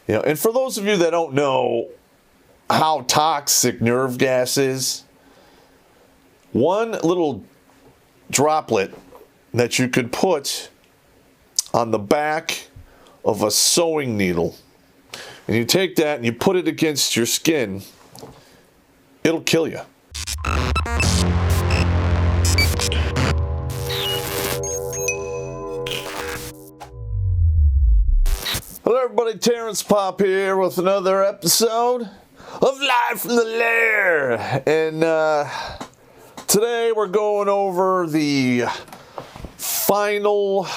And for those of you that don't know how toxic nerve gas is, one little droplet that you could put on the back of a sewing needle, and you take that and you put it against your skin, it'll kill you. Hello everybody, Terrence Popp here with another episode of Live from the Lair. And today we're going over the final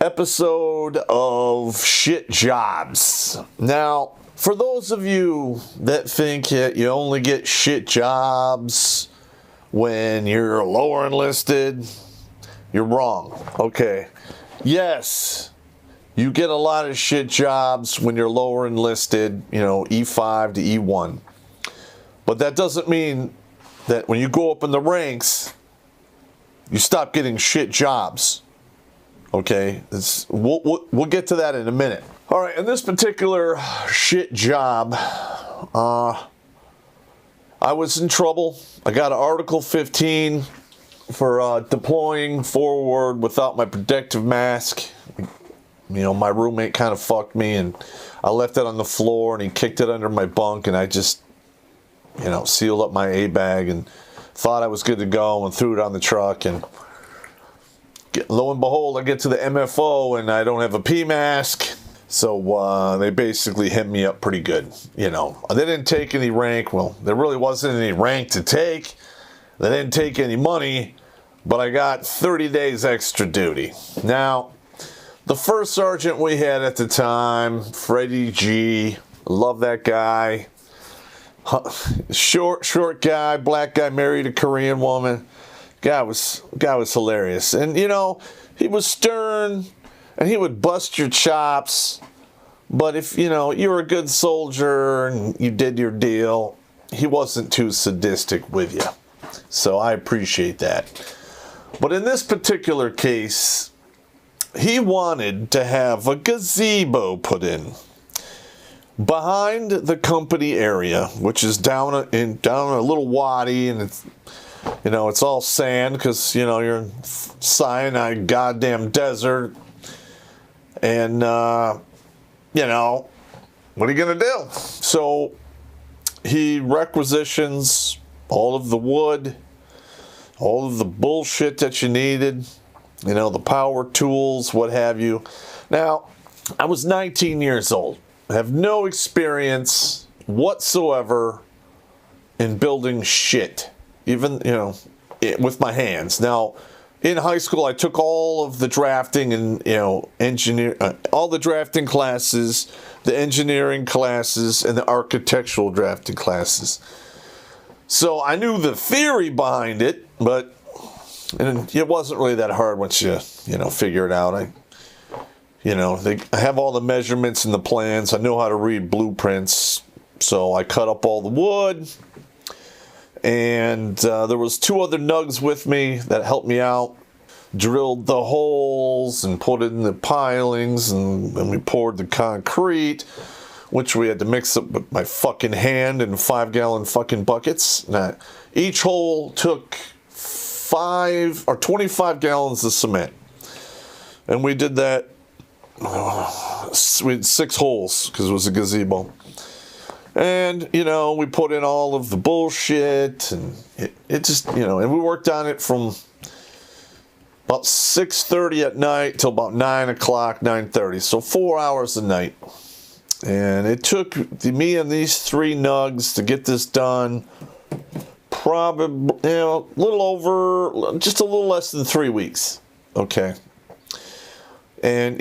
episode of Shit Jobs. Now, for those of you that think that you only get shit jobs when you're lower enlisted, you're wrong. Okay. Yes, you get a lot of shit jobs when you're lower enlisted, E5 to E1. But that doesn't mean that when you go up in the ranks, you stop getting shit jobs. Okay? We'll get to that in a minute. All right, in this particular shit job, I was in trouble. I got an Article 15 for deploying forward without my protective mask. My roommate kind of fucked me, and I left it on the floor, and he kicked it under my bunk, and I just, sealed up my A-bag and thought I was good to go and threw it on the truck, and lo and behold, I get to the MFO, and I don't have a P mask, so they basically hit me up pretty good, They didn't take any rank. Well, there really wasn't any rank to take. They didn't take any money, but I got 30 days extra duty. Now, the first sergeant we had at the time, Freddie G, love that guy. Short guy, black guy, married a Korean woman. Guy was hilarious. And, he was stern, and he would bust your chops. But if, you were a good soldier and you did your deal, he wasn't too sadistic with you. So I appreciate that. But in this particular case, he wanted to have a gazebo put in behind the company area, which is down a little wadi, and it's all sand because you're in Sinai goddamn desert, and what are you gonna do? So he requisitions all of the wood, all of the bullshit that you needed. The power tools, what have you. Now, I was 19 years old. I have no experience whatsoever in building shit, even, with my hands. Now, in high school, I took all of the drafting and, all the drafting classes, the engineering classes, and the architectural drafting classes. So I knew the theory behind it, but it wasn't really that hard once you figure it out. I have all the measurements and the plans. I know how to read blueprints. So I cut up all the wood. And there was two other nugs with me that helped me out. Drilled the holes and put it in the pilings. And then we poured the concrete, which we had to mix up with my fucking hand in 5-gallon fucking buckets. Now, each hole took 5 or 25 gallons of cement, and we did that. We had 6 holes because it was a gazebo, and we put in all of the bullshit, and it just and we worked on it from about 6:30 at night till about 9 o'clock, 9:30. So 4 hours a night, and it took me and these 3 nugs to get this done. Probably, just a little less than 3 weeks. Okay. And,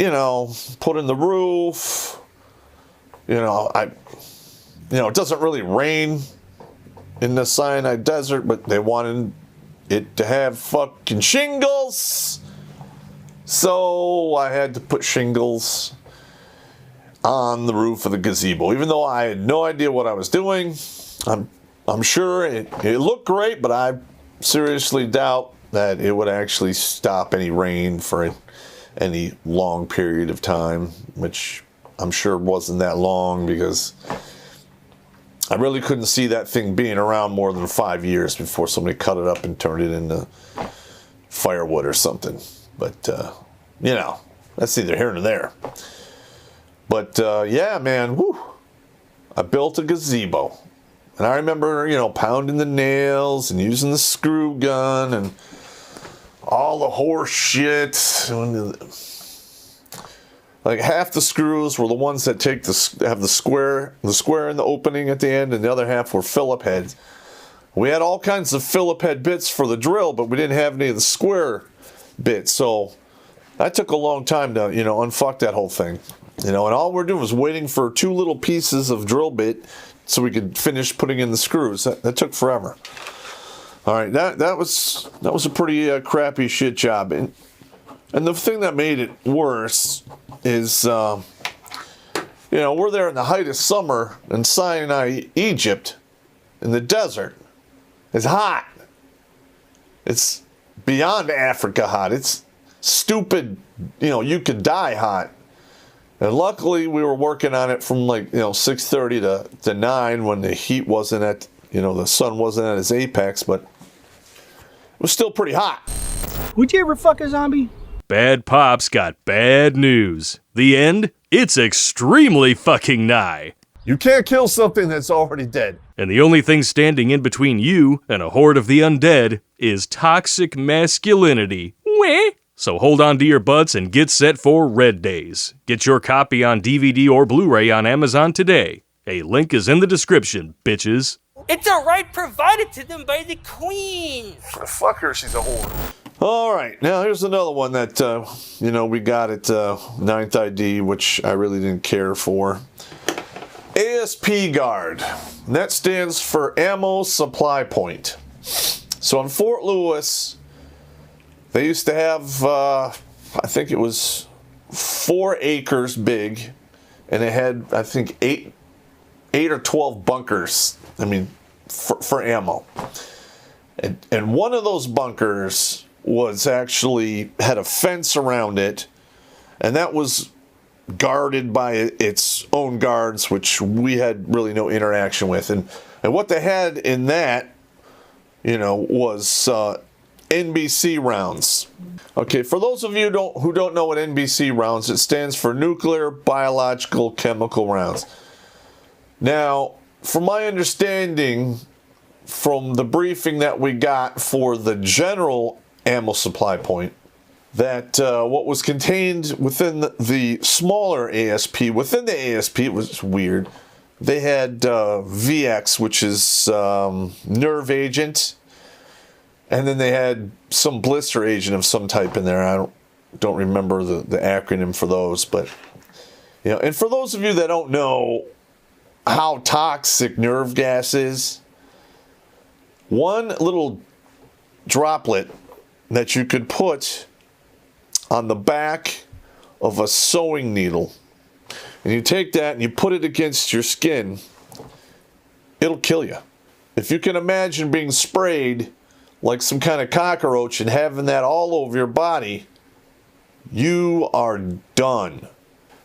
put in the roof. It doesn't really rain in the Sinai desert, but they wanted it to have fucking shingles. So I had to put shingles on the roof of the gazebo, even though I had no idea what I was doing. I'm sure it looked great, but I seriously doubt that it would actually stop any rain for any long period of time, which I'm sure it wasn't that long because I really couldn't see that thing being around more than 5 years before somebody cut it up and turned it into firewood or something. But, you know, that's neither here nor there. But, yeah, man, whew, I built a gazebo. And I remember, you know, pounding the nails and using the screw gun and all the horse shit. Like half the screws were the ones that have the square in the opening at the end, and the other half were Phillip heads. We had all kinds of Phillip head bits for the drill, but we didn't have any of the square bits. So that took a long time to, you know, unfuck that whole thing. You know, and all we're doing was waiting for 2 little pieces of drill bit so we could finish putting in the screws. That took forever. All right, that was a pretty crappy shit job. And the thing that made it worse is, you know, we're there in the height of summer in Sinai, Egypt, in the desert. It's hot. It's beyond Africa hot. It's stupid, you know, you could die hot. And luckily we were working on it from like, you know, 6:30 to 9 when the heat wasn't at, you know, the sun wasn't at its apex, but it was still pretty hot. Would you ever fuck a zombie? Bad Popp's got bad news. The end? It's extremely fucking nigh. You can't kill something that's already dead. And the only thing standing in between you and a horde of the undead is toxic masculinity. Weh? So hold on to your butts and get set for Red Days. Get your copy on DVD or Blu-ray on Amazon today. A link is in the description, bitches. It's a right provided to them by the queen. Fuck her, she's a whore. All right, now here's another one that, you know, we got at 9th ID, which I really didn't care for. ASP Guard. And that stands for Ammo Supply Point. So in Fort Lewis, they used to have, I think it was 4 acres big, and it had, I think, 8 or 12 bunkers. I mean, for ammo. And one of those bunkers was actually had a fence around it, and that was guarded by its own guards, which we had really no interaction with. And what they had in that, you know, was NBC rounds. Okay, for those of you who don't know what NBC rounds, it stands for nuclear, biological, chemical rounds. Now, from my understanding, from the briefing that we got for the general ammo supply point, that what was contained within the smaller ASP, within the ASP, it was weird. They had VX, which is nerve agent, and then they had some blister agent of some type in there. I don't remember the acronym for those, but you know. And for those of you that don't know how toxic nerve gas is, one little droplet that you could put on the back of a sewing needle, and you take that and you put it against your skin, it'll kill you. If you can imagine being sprayed like some kind of cockroach and having that all over your body, you are done.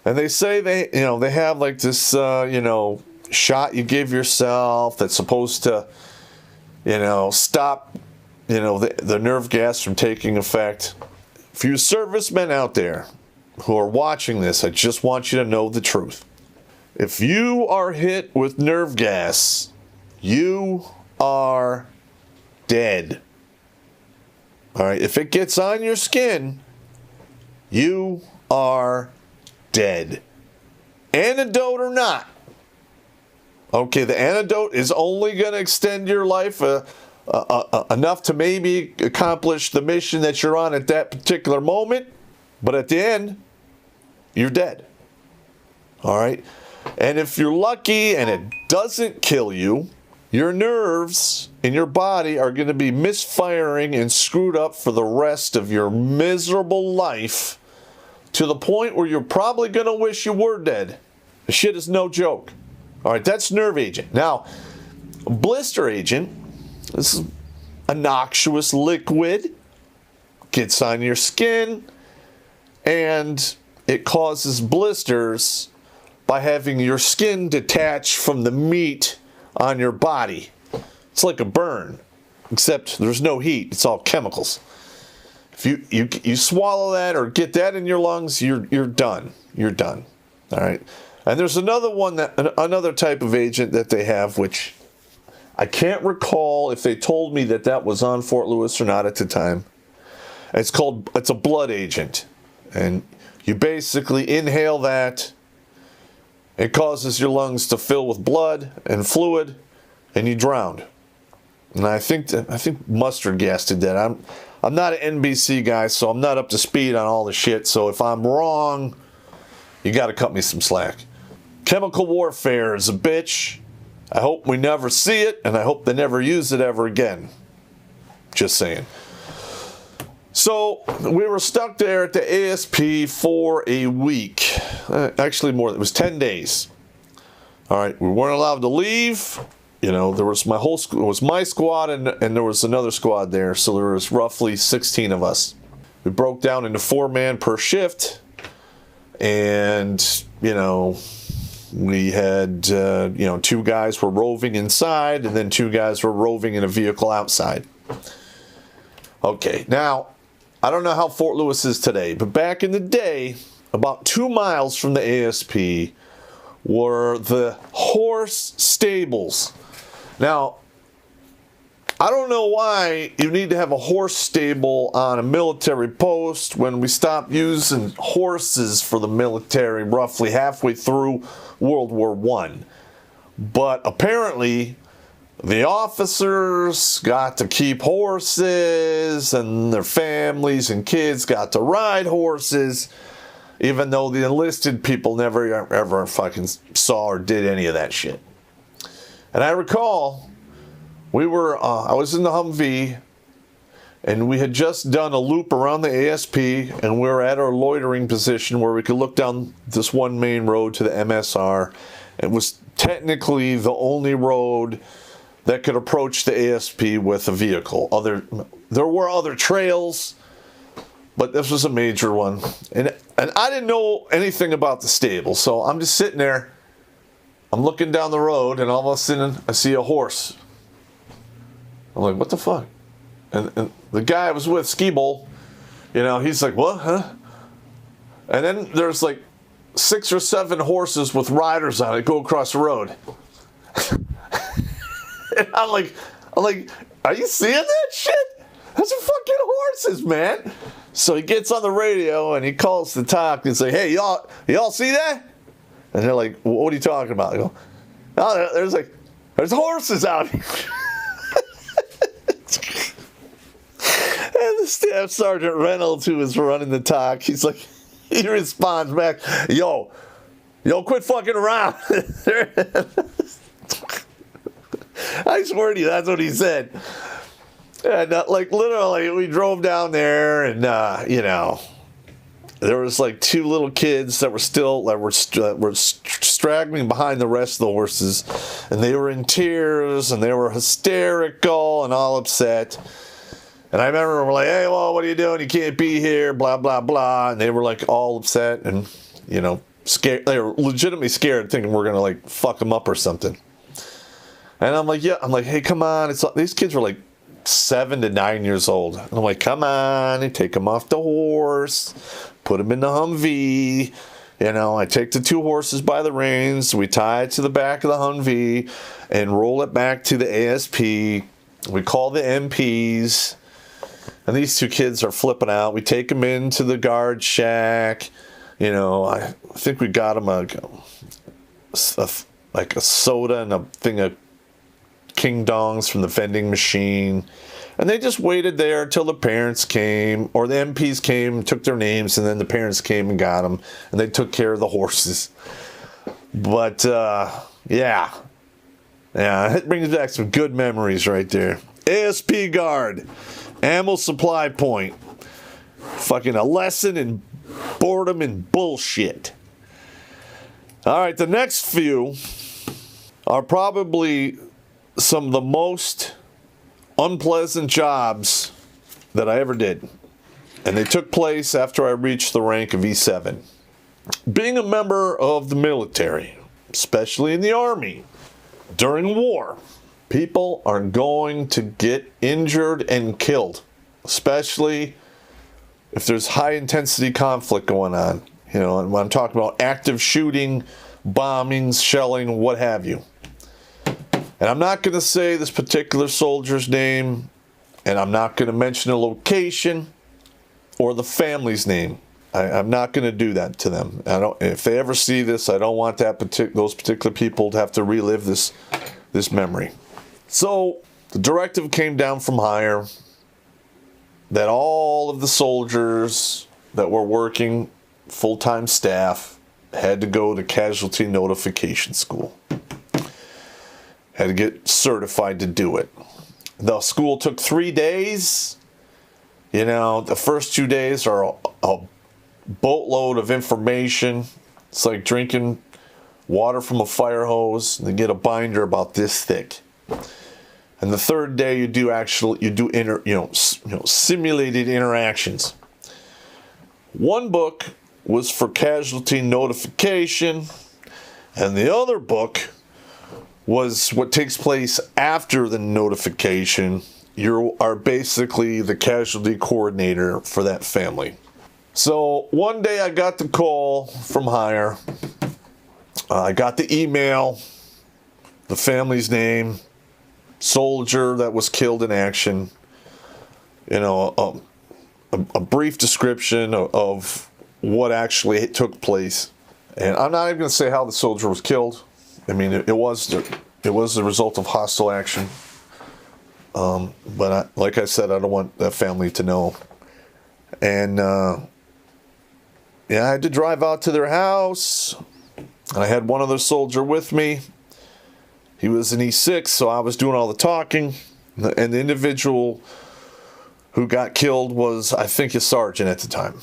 And they say they have like this, shot you give yourself that's supposed to, stop, the nerve gas from taking effect. For you servicemen out there who are watching this, I just want you to know the truth. If you are hit with nerve gas, you are dead. All right, if it gets on your skin, you are dead. Antidote or not. Okay, the antidote is only going to extend your life enough to maybe accomplish the mission that you're on at that particular moment, but at the end, you're dead. All right? And if you're lucky and it doesn't kill you, your nerves in your body are going to be misfiring and screwed up for the rest of your miserable life, to the point where you're probably going to wish you were dead. The shit is no joke. All right, that's nerve agent. Now, blister agent, this is a noxious liquid, gets on your skin, and it causes blisters by having your skin detach from the meat on your body. It's like a burn, except there's no heat. It's all chemicals. If you swallow that or get that in your lungs, you're done. You're done. All right. And there's another type of agent that they have, which I can't recall if they told me that was on Fort Lewis or not at the time. It's a blood agent, and you basically inhale that. It causes your lungs to fill with blood and fluid, and you drown. And I think mustard gas did that. I'm not an NBC guy, so I'm not up to speed on all the shit. So if I'm wrong, you got to cut me some slack. Chemical warfare is a bitch. I hope we never see it, and I hope they never use it ever again. Just saying. So we were stuck there at the ASP for a week. Actually, more. It was 10 days. All right, we weren't allowed to leave. You know, there was it was my squad, and there was another squad there. So there was roughly 16 of us. We broke down into 4-man per shift, and we had 2 guys were roving inside, and then 2 guys were roving in a vehicle outside. Okay, now I don't know how Fort Lewis is today, but back in the day, about 2 miles from the ASP were the horse stables. Now, I don't know why you need to have a horse stable on a military post when we stopped using horses for the military roughly halfway through World War I. But apparently, the officers got to keep horses, and their families and kids got to ride horses, even though the enlisted people never ever fucking saw or did any of that shit. And I recall, I was in the Humvee, and we had just done a loop around the ASP, and we were at our loitering position where we could look down this one main road to the MSR. It was technically the only road that could approach the ASP with a vehicle. There were other trails, but this was a major one. And I didn't know anything about the stable, so I'm just sitting there. I'm looking down the road, and all of a sudden, I see a horse. I'm like, what the fuck? And the guy I was with, Ski Bowl, he's like, what, huh? And then there's like 6 or 7 horses with riders on it go across the road. And I'm like, are you seeing that shit? Those are fucking horses, man. So he gets on the radio and he calls the talk and say, hey, y'all see that? And they're like, what are you talking about? I go, oh, there's horses out here. And the Staff Sergeant Reynolds, who was running the talk, he responds back, yo, quit fucking around. I swear to you, that's what he said. And literally, we drove down there, and there was 2 little kids that were straggling behind the rest of the horses, and they were in tears, and they were hysterical and all upset. And I remember we're like, hey, well, what are you doing? You can't be here, blah, blah, blah. And they were all upset and, scared. They were legitimately scared, thinking we're going to fuck them up or something. And I'm like, yeah. I'm like, hey, come on. These kids were 7 to 9 years old. And I'm like, come on. And take them off the horse. Put them in the Humvee. I take the 2 horses by the reins. We tie it to the back of the Humvee and roll it back to the ASP. We call the MPs. And these 2 kids are flipping out. We take them into the guard shack. I think we got them a soda and a thing of King Dongs from the vending machine. And they just waited there until the parents came, or the MPs came, took their names, and then the parents came and got them. And they took care of the horses. But, yeah, it brings back some good memories right there. ASP guard. Ammo supply point. Fucking a lesson in boredom and bullshit. All right, the next few are probably some of the most unpleasant jobs that I ever did. And they took place after I reached the rank of E7. being a member of the military, especially in the Army, during war, people are going to get injured and killed, especially if there's high intensity conflict going on. You know, and when I'm talking about active shooting, bombings, shelling, what have you. And I'm not going to say this particular soldier's name, and I'm not going to mention a location or the family's name. I'm not going to do that to them. If they ever see this, I don't want those particular people to have to relive this memory. So the directive came down from higher that all of the soldiers that were working full-time staff had to go to casualty notification school. Had to get certified to do it. The school took 3 days. You know, the first 2 days are a boatload of information. It's like drinking water from a fire hose. They get a binder about this thick. And the third day you do simulated interactions. One book was for casualty notification, and the other book was what takes place after the notification. You are basically the casualty coordinator for that family. So one day I got the call from higher. I got the email, the family's name, soldier that was killed in action, you know, a brief description of what actually took place. And I'm not even going to say how the soldier was killed. I mean, it was the result of hostile action. But like I said, I don't want that family to know. And I had to drive out to their house. And I had one other soldier with me. He was an E6, so I was doing all the talking. And the individual who got killed was, I think, a sergeant at the time.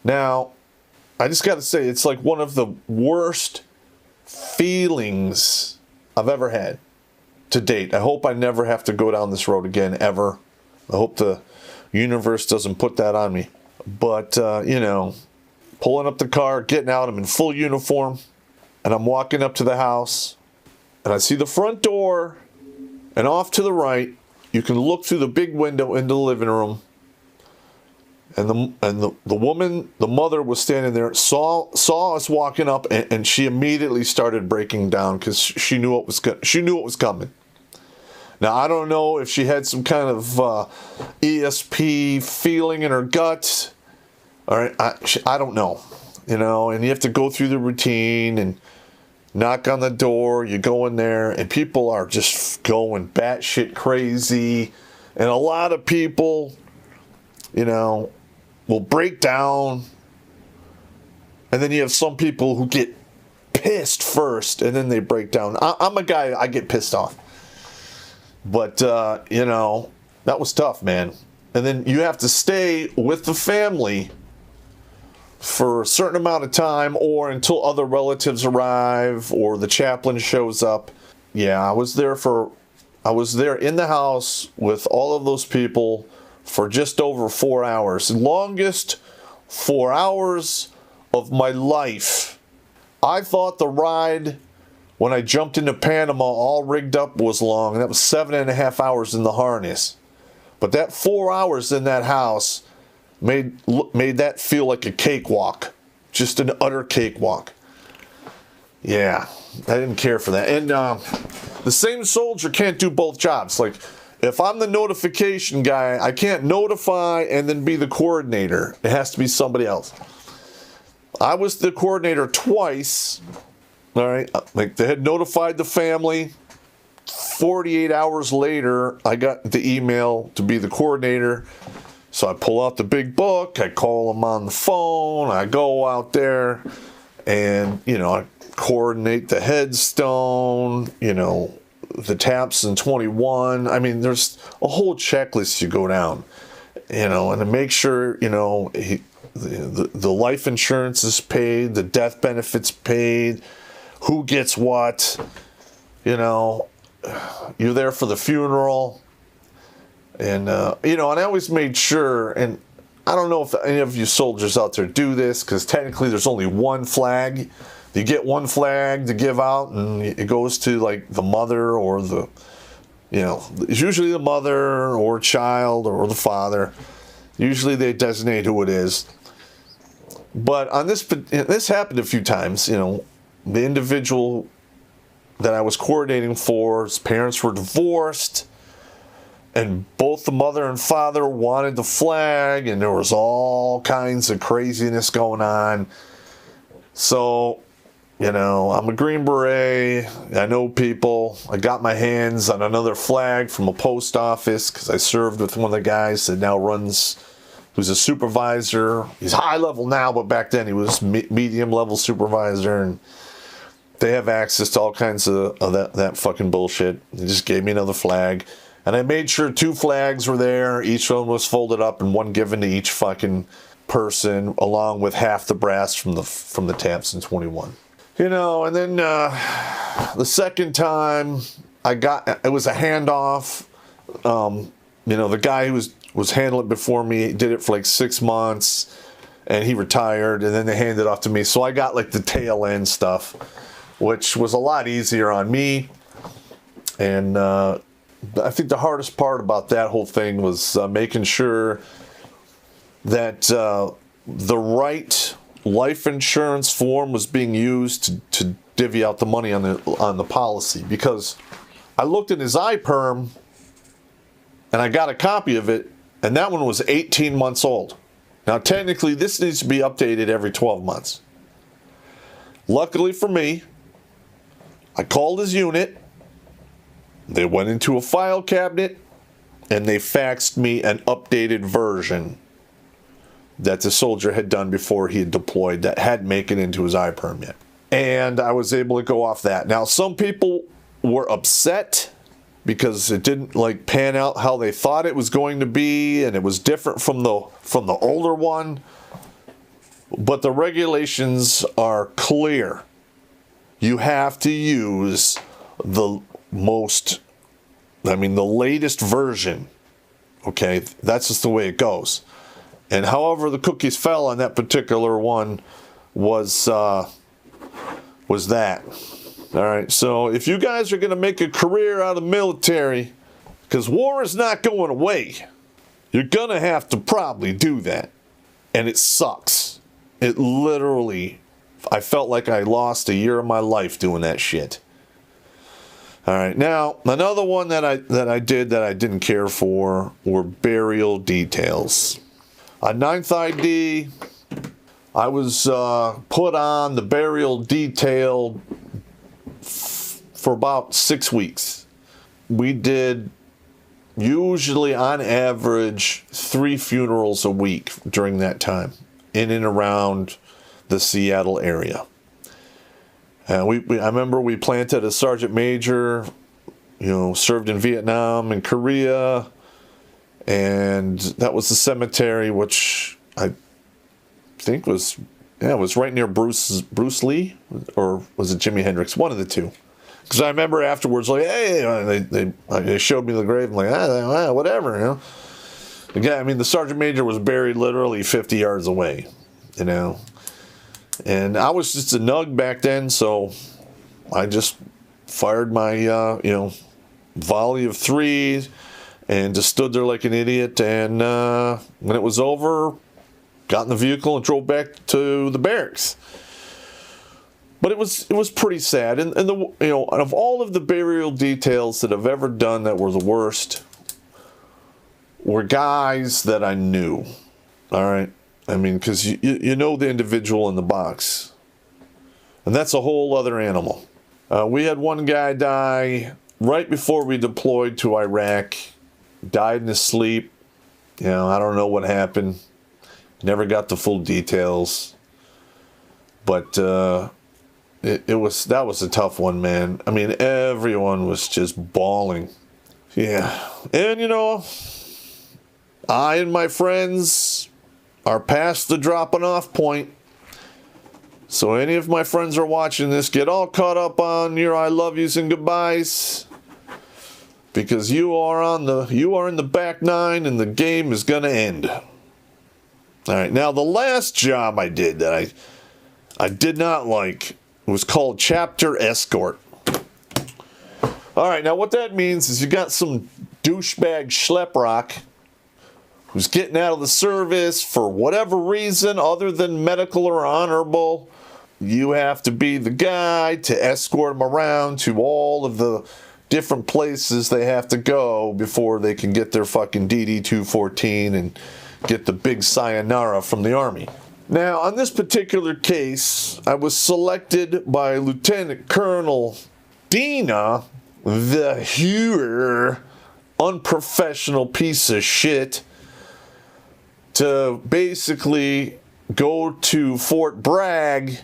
Now, I just got to say, it's like one of the worst feelings I've ever had to date. I hope I never have to go down this road again, ever. I hope the universe doesn't put that on me. But, pulling up the car, getting out, I'm in full uniform, and I'm walking up to the house, and I see the front door, and off to the right, you can look through the big window into the living room, and the woman, the mother, was standing there, saw us walking up, and she immediately started breaking down because she knew it was coming. Now, I don't know if she had some kind of ESP feeling in her gut. All right, I don't know, and you have to go through the routine and knock on the door. You go in there, and people are just going batshit crazy, and a lot of people, will break down, and then you have some people who get pissed first, and then they break down. I'm a guy, I get pissed off, but that was tough, man. And then you have to stay with the family for a certain amount of time, or until other relatives arrive or the chaplain shows up. Yeah, I was there in the house with all of those people for just over 4 hours. Longest 4 hours of my life. I thought the ride when I jumped into Panama all rigged up was long, and that was 7.5 hours in the harness. But that 4 hours in that house made that feel like a cakewalk. Just an utter cakewalk. Yeah, I didn't care for that. And the same soldier can't do both jobs. Like, if I'm the notification guy, I can't notify and then be the coordinator. It has to be somebody else. I was the coordinator twice. All right, like they had notified the family. 48 hours later, I got the email to be the coordinator. So I pull out the big book, I call them on the phone, I go out there, and, I coordinate the headstone, the taps in 21. I mean, there's a whole checklist you go down, and to make sure, the life insurance is paid, the death benefits paid, who gets what, you're there for the funeral. And, and I always made sure, and I don't know if any of you soldiers out there do this, because technically there's only one flag. You get one flag to give out, and it goes to like the mother or the, it's usually the mother or child or the father. Usually they designate who it is. But on this happened a few times. The individual that I was coordinating for, his parents were divorced, and both the mother and father wanted the flag, and there was all kinds of craziness going on. So, I'm a Green Beret. I know people. I got my hands on another flag from a post office because I served with one of the guys that now runs, who's a supervisor. He's high level now, but back then he was medium level supervisor, and they have access to all kinds of that fucking bullshit. They just gave me another flag, and I made sure 2 flags were there. Each one was folded up and one given to each fucking person, along with half the brass from the taps in 21. And then the second time it was a handoff. The guy who was handling it before me did it for like 6 months, and he retired, and then they handed it off to me. So I got like the tail end stuff, which was a lot easier on me. And I think the hardest part about that whole thing was making sure that the right life insurance form was being used to divvy out the money on the policy, because I looked at his iPerm and I got a copy of it, and that one was 18 months old. Now technically this needs to be updated every 12 months. Luckily for me, I called his unit, they went into a file cabinet, and they faxed me an updated version that the soldier had done before he had deployed that hadn't made it into his iPerm yet. And I was able to go off that. Now, some people were upset because it didn't pan out how they thought it was going to be, and it was different from the older one. But the regulations are clear. You have to use the latest version. Okay, that's just the way it goes. And however the cookies fell on that particular one was that. All right, so if you guys are going to make a career out of the military, because war is not going away, you're going to have to probably do that. And it sucks. It literally, I felt like I lost a year of my life doing that shit. All right, now another one that I did that I didn't care for were burial details. On 9th ID, I was put on the burial detail for about 6 weeks. We did usually on average 3 funerals a week during that time, in and around the Seattle area. I remember we planted a sergeant major, served in Vietnam and Korea, and that was the cemetery, which I think was right near Bruce Lee, or was it Jimi Hendrix? One of the two. Because I remember afterwards, they showed me the grave. I'm like, whatever, Again, the sergeant major was buried literally 50 yards away, And I was just a nug back then, so I just fired my, volley of 3 and just stood there like an idiot. And when it was over, got in the vehicle and drove back to the barracks. But it was pretty sad. And of all of the burial details that I've ever done that were the worst, were guys that I knew. All right. Because you know the individual in the box. And that's a whole other animal. We had one guy die right before we deployed to Iraq. Died in his sleep. I don't know what happened. Never got the full details. But that was a tough one, man. Everyone was just bawling. Yeah. And, I and my friends are past the dropping off point. So any of my friends are watching this, get all caught up on your I love yous and goodbyes, because you are in the back 9 and the game is gonna end. All right, now the last job I did that I did not like was called chapter escort. All right, now what that means is you got some douchebag schleprock who's getting out of the service for whatever reason other than medical or honorable. You have to be the guy to escort them around to all of the different places they have to go before they can get their fucking DD-214 and get the big sayonara from the Army. Now, on this particular case, I was selected by Lieutenant Colonel Dina, the Huer, unprofessional piece of shit, to basically go to Fort Bragg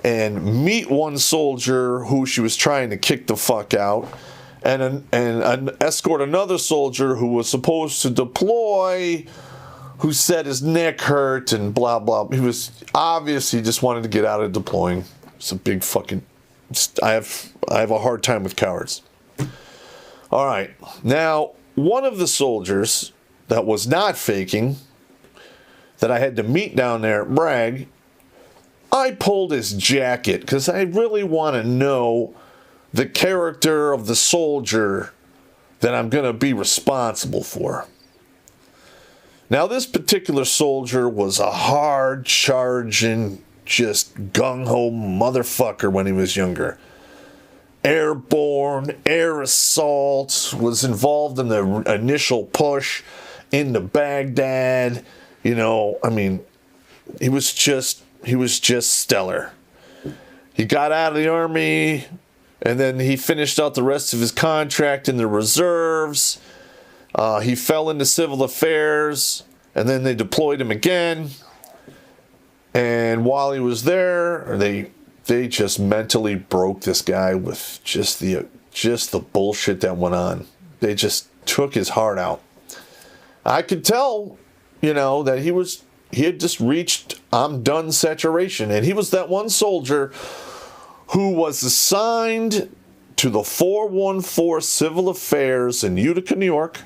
and meet one soldier who she was trying to kick the fuck out, and escort another soldier who was supposed to deploy, who said his neck hurt and blah blah. He was obviously just wanted to get out of deploying. It's a big fucking. I have a hard time with cowards. All right, now one of the soldiers that was not faking, that I had to meet down there at Bragg, I pulled his jacket because I really want to know the character of the soldier that I'm going to be responsible for. Now, this particular soldier was a hard-charging, just gung-ho motherfucker when he was younger. Airborne, air assault, was involved in the initial push into Baghdad. You know, I mean, he was just stellar. He got out of the Army, and then he finished out the rest of his contract in the reserves. He fell into civil affairs, and then they deployed him again. And while he was there, they just mentally broke this guy with just the bullshit that went on. They just took his heart out. I could tell, you know, that he had just reached I'm done saturation. And he was that one soldier who was assigned to the 414 Civil Affairs in Utica, New York.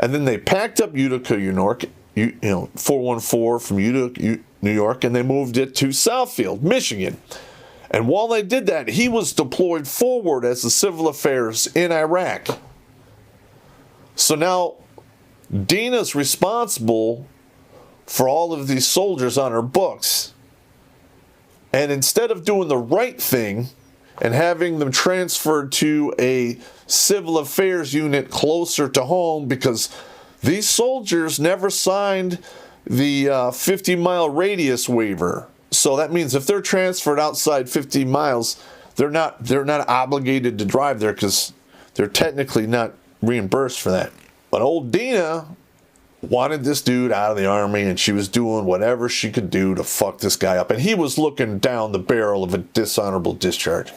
And then they packed up Utica, New York, 414 from Utica, New York, and they moved it to Southfield, Michigan. And while they did that, he was deployed forward as the Civil Affairs in Iraq. So now Dina's responsible for all of these soldiers on her books. And instead of doing the right thing and having them transferred to a civil affairs unit closer to home, because these soldiers never signed the 50-mile radius waiver. So that means if they're transferred outside 50 miles, they're not obligated to drive there because they're technically not reimbursed for that. But old Dina wanted this dude out of the Army, and she was doing whatever she could do to fuck this guy up. And he was looking down the barrel of a dishonorable discharge.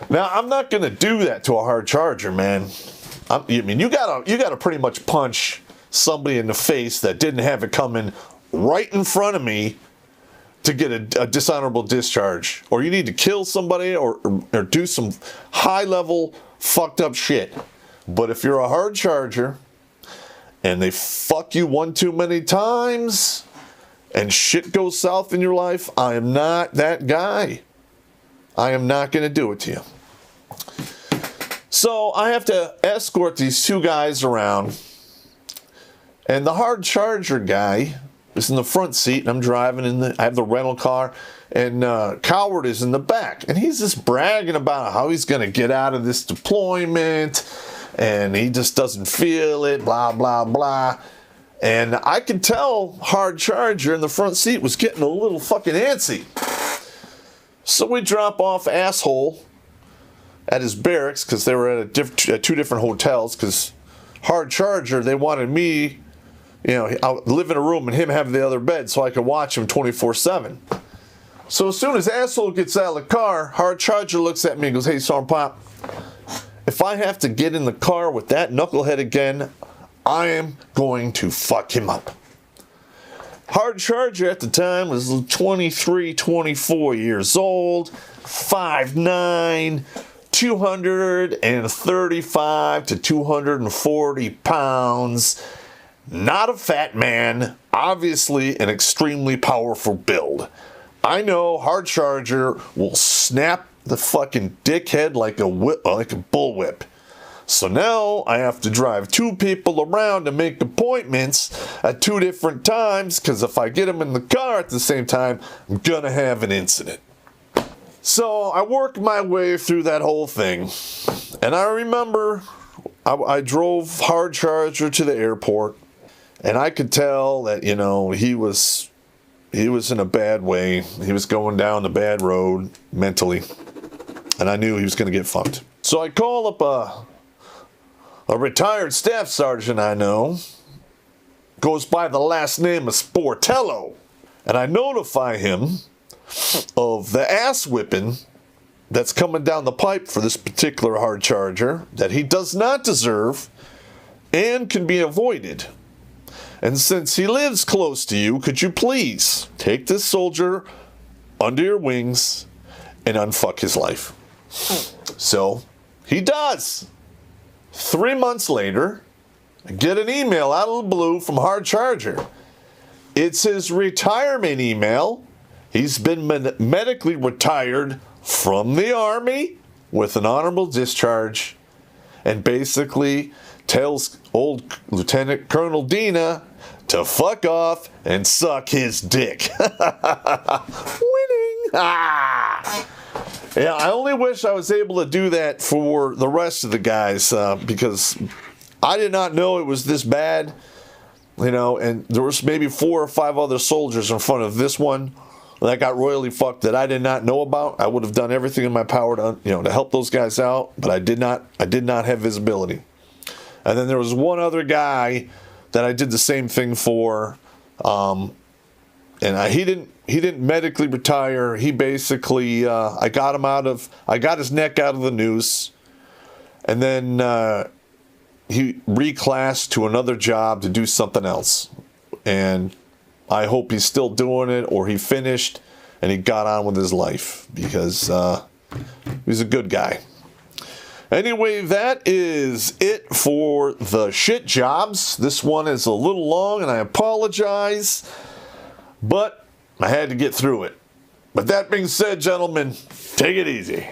Now, I'm not going to do that to a hard charger, man. You gotta pretty much punch somebody in the face that didn't have it coming right in front of me to get a dishonorable discharge. Or you need to kill somebody or do some high-level fucked up shit. But if you're a hard charger and they fuck you one too many times and shit goes south in your life, I am not that guy. I am not going to do it to you. So I have to escort these two guys around. And the hard charger guy is in the front seat, and I'm driving I have the rental car, and Coward is in the back. And he's just bragging about how he's going to get out of this deployment, and he just doesn't feel it, blah, blah, blah. And I could tell hard charger in the front seat was getting a little fucking antsy. So we drop off asshole at his barracks, because they were at two different hotels, because hard charger, they wanted me, I'll live in a room and him have the other bed so I could watch him 24/7. So as soon as asshole gets out of the car, hard charger looks at me and goes, "Hey, Sergeant Popp, if I have to get in the car with that knucklehead again, I am going to fuck him up." Hard charger at the time was 23, 24 years old, 5'9", 235 to 240 pounds, not a fat man, obviously an extremely powerful build. I know Hard Charger will snap the fucking dickhead like a bullwhip. So now I have to drive 2 people around to make appointments at 2 different times, because if I get them in the car at the same time, I'm gonna have an incident. So I worked my way through that whole thing, and I remember I drove Hard Charger to the airport, and I could tell that, you know, he was in a bad way. He was going down the bad road mentally, and I knew he was going to get fucked. So I call up a retired staff sergeant I know, goes by the last name of Sportello, and I notify him of the ass whipping that's coming down the pipe for this particular Hard Charger that he does not deserve and can be avoided. And since he lives close to you, could you please take this soldier under your wings and unfuck his life? So he does. 3 months later, I get an email out of the blue from Hard Charger. It's his retirement email. He's been medically retired from the Army with an honorable discharge, and basically tells old Lieutenant Colonel Dina to fuck off and suck his dick. Winning! Ah! Yeah, I only wish I was able to do that for the rest of the guys, because I did not know it was this bad, you know, and there was maybe 4 or 5 other soldiers in front of this one that got royally fucked that I did not know about. I would have done everything in my power to, you know, to help those guys out, but I did not have visibility. And then there was one other guy that I did the same thing for, and he didn't medically retire. He basically, I got his neck out of the noose, and then he reclassed to another job to do something else. And I hope he's still doing it, or he finished and he got on with his life, because he's a good guy. Anyway, that is it for the shit jobs. This one is a little long, and I apologize, but I had to get through it. But that being said, gentlemen, take it easy.